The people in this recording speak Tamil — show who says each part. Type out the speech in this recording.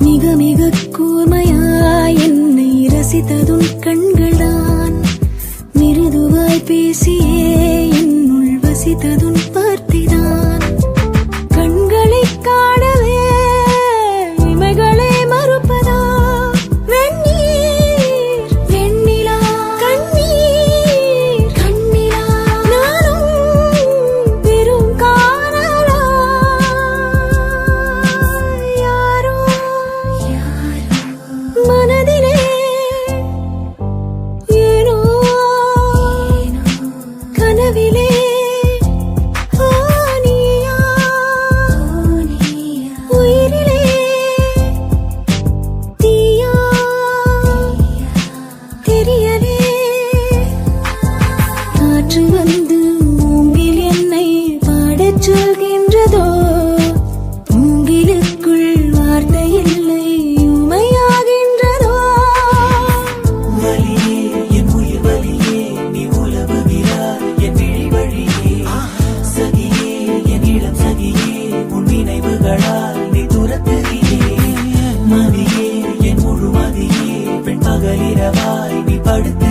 Speaker 1: மிக மிக கூர்மையாய் என்னை ரசித்ததும் கண்கள்தான். மிருதுவாய் பேசியே என்னுள் வசித்ததும் பார்த்திதான். கண்களை காணவே இமைகளை மறுப்பதா? வெந்நீர் வெண்ணிலா கண்ணீர் கண்ணிலா நானும் வெறும் காணலா? யாரோ மனதிலே ஏனோ கனவிலே உயிரிலே தீயா தெரியலே. காற்று வந்து மூங்கில் என்னை பாடச் சொல்கின்றதோ? மூங்கிலுக்குள் வார்த்தை இல்லை உமையாகின்றதோ?
Speaker 2: வலியே என் உயிர் வலியே நீ உலவுகிறாய் என் விழி வழியே. சகியே என் இளம் சகியே உன் நினைவுகளால் நீ துரத்துறியே. மதியே என் முழு மதியே பெண் பகலிரவாய் நீ படுத்த